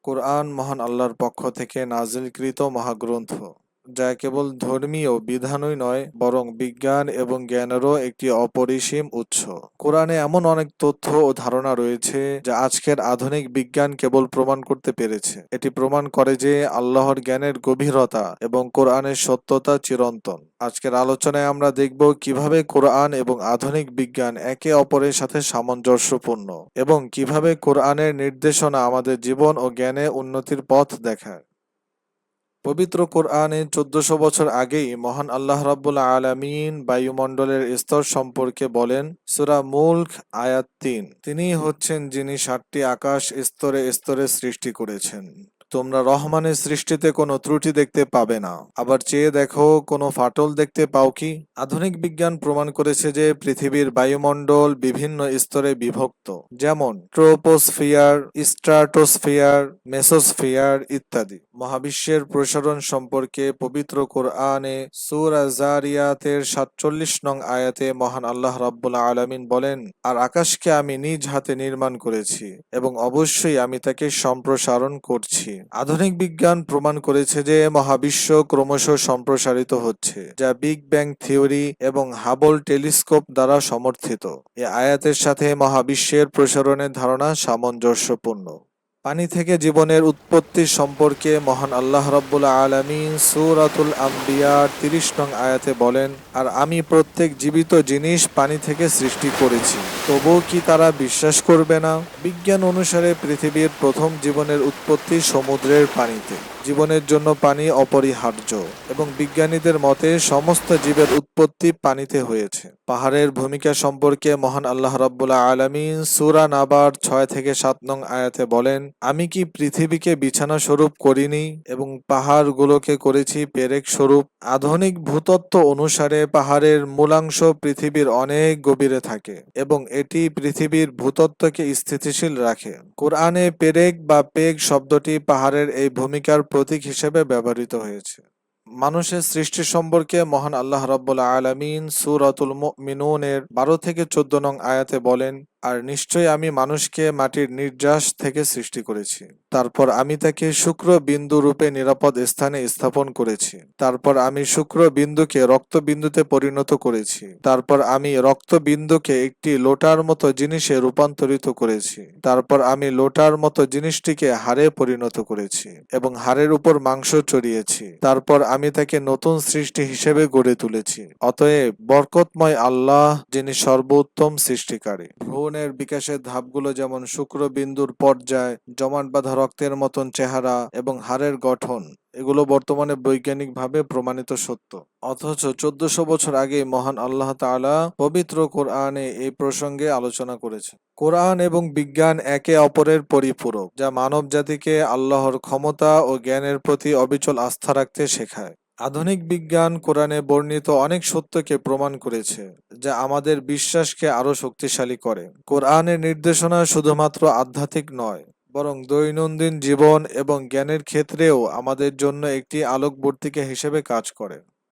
কোরআন মহান আল্লাহর পক্ষ থেকে নাজিলকৃত মহাগ্রন্থ, যা কেবল ধর্মীয় বিধানই নয় বরং বিজ্ঞান এবং জ্ঞানেরও একটি অপরিসীম উৎস। কোরআনে এমন অনেক তথ্য ও ধারণা রয়েছে যা আজকের আধুনিক বিজ্ঞান কেবল প্রমাণ করতে পেরেছে। এটি প্রমাণ করে যে আল্লাহর জ্ঞানের গভীরতা এবং কোরআনের সত্যতা চিরন্তন। আজকের আলোচনায় আমরা দেখব কিভাবে কোরআন এবং আধুনিক বিজ্ঞান একে অপরের সাথে সামঞ্জস্যপূর্ণ এবং কিভাবে কোরআনের নির্দেশনা আমাদের জীবন ও জ্ঞানে উন্নতির পথ দেখায়। পবিত্র কোরআনে ১৪০০ বছর আগেই মহান আল্লাহ রাব্বুল আলামিন বায়ুমণ্ডলের স্তর সম্পর্কে বলেন। সূরা মুলক আয়াত ৩। তিনিই হচ্ছেন যিনি ৭টি আকাশ স্তরে স্তরে সৃষ্টি করেছেন। তোমরা রহমানের সৃষ্টিতে কোনো ত্রুটি দেখতে পাবে না। আবার চেয়ে দেখো, কোনো ফাটল দেখতে পাও কি? আধুনিক বিজ্ঞান প্রমাণ করেছে যে পৃথিবীর বায়ুমণ্ডল বিভিন্ন স্তরে বিভক্ত, যেমন ট্রোপোস্ফিয়ার, স্ট্রাটোস্ফিয়ার, মেসোস্ফিয়ার ইত্যাদি। মহাবিশ্বের প্রসারণ সম্পর্কে পবিত্র কোরআনে সূরা যারিয়াতের ৪৭ নং আয়াতে মহান আল্লাহ রাব্বুল আলামিন বলেন, আর আকাশকে আমি নিজ হাতে নির্মাণ করেছি এবং অবশ্যই আমি তাকে সম্প্রসারণ করছি। আধুনিক বিজ্ঞান প্রমাণ করেছে যে মহাবিশ্ব ক্রমশ সম্প্রসারিত হচ্ছে, যা বিগ ব্যাং থিওরি এবং হাবল টেলিস্কোপ দ্বারা সমর্থিত। এ আয়াতের সাথে মহাবিশ্বের প্রসারণের ধারণা সামঞ্জস্যপূর্ণ। পানি থেকে জীবনের উৎপত্তি সম্পর্কে মহান আল্লাহ রাব্বুল আলামিন সূরাতুল আম্বিয়ার ৩০ নং আয়াতে বলেন, আর আমি প্রত্যেক জীবিত জিনিস পানি থেকে সৃষ্টি করেছি, তবুও কি তারা বিশ্বাস করবে না? বিজ্ঞান অনুসারে পৃথিবীর প্রথম জীবনের উৎপত্তি সমুদ্রের পানিতে। জীবনের জন্য পানি অপরিহার্য এবং বিজ্ঞানীদের মতে সমস্ত জীবের উৎপত্তি পানিতে হয়েছে। পাহাড়ের ভূমিকা সম্পর্কে মহান আল্লাহ রাব্বুল আলামিন সূরা নাবার ৬ থেকে ৭ নং আয়াতে বলেন, আমি কি পৃথিবীকে বিছানা স্বরূপ করিনি এবং পাহাড়গুলোকে করেছি পেরেক স্বরূপ? আধুনিক ভূতত্ত্ব অনুসারে পাহাড়ের মূলাংশ পৃথিবীর অনেক গভীরে থাকে এবং এটি পৃথিবীর ভূতত্ত্বকে স্থিতিশীল রাখে। কোরআনে পেরেক বা পেগ শব্দটি পাহাড়ের এই ভূমিকার প্রতীক হিসেবে ব্যবহৃত হয়েছে। মানুষের সৃষ্টি সম্পর্কে মহান আল্লাহ রাব্বুল আলামিন সূরাতুল মুমিনুনের ১২ থেকে ১৪ নং আয়াতে বলেন, আর নিশ্চয়ই আমি মানুষকে মাটির নির্যাস থেকে সৃষ্টি করেছি। তারপর আমি তাকে শুক্র বিন্দু রূপে নিরাপদ স্থানে স্থাপন করেছি। তারপর আমি শুক্র বিন্দুকে রক্ত বিন্দুতে পরিণত করেছি। তারপর আমি রক্ত বিন্দুকে একটি লোটার মতো জিনিসে রূপান্তরিত করেছি। তারপর আমি লোটার মতো জিনিসটিকে হাড়ে পরিণত করেছি এবং হাড়ের উপর মাংস চড়িয়েছি। তারপর আমি তাকে নতুন সৃষ্টি হিসেবে গড়ে তুলেছি। অতএব বরকতময় আল্লাহ, যিনি সর্বোত্তম সৃষ্টিকারী। ভ্রূণের বিকাশের ধাপগুলো যেমন শুক্রবিন্দুর পর্যায়, জমাট বাঁধা রক্তের মতন চেহারা এবং হাড়ের গঠন, এগুলো বর্তমানে বৈজ্ঞানিকভাবে প্রমাণিত সত্য। অথচ ১৪০০ বছর আগে মহান আল্লাহ তাআলা পবিত্র কোরআনে এই প্রসঙ্গে আলোচনা করেছে। কোরআন এবং বিজ্ঞান একে অপরের পরিপূরক, যা মানব জাতিকে আল্লাহর ক্ষমতা ও জ্ঞানের প্রতি অবিচল আস্থা রাখতে শেখায়। আধুনিক বিজ্ঞান কোরআনে বর্ণিত অনেক সত্যকে প্রমাণ করেছে, যা আমাদের বিশ্বাসকে আরো শক্তিশালী করে। কোরআনের নির্দেশনা শুধুমাত্র আধ্যাত্মিক নয়, বরং দৈনন্দিন জীবন এবং জ্ঞানের ক্ষেত্রেও আমাদের জন্য একটি আলোকবর্তিকা হিসেবে কাজ করে।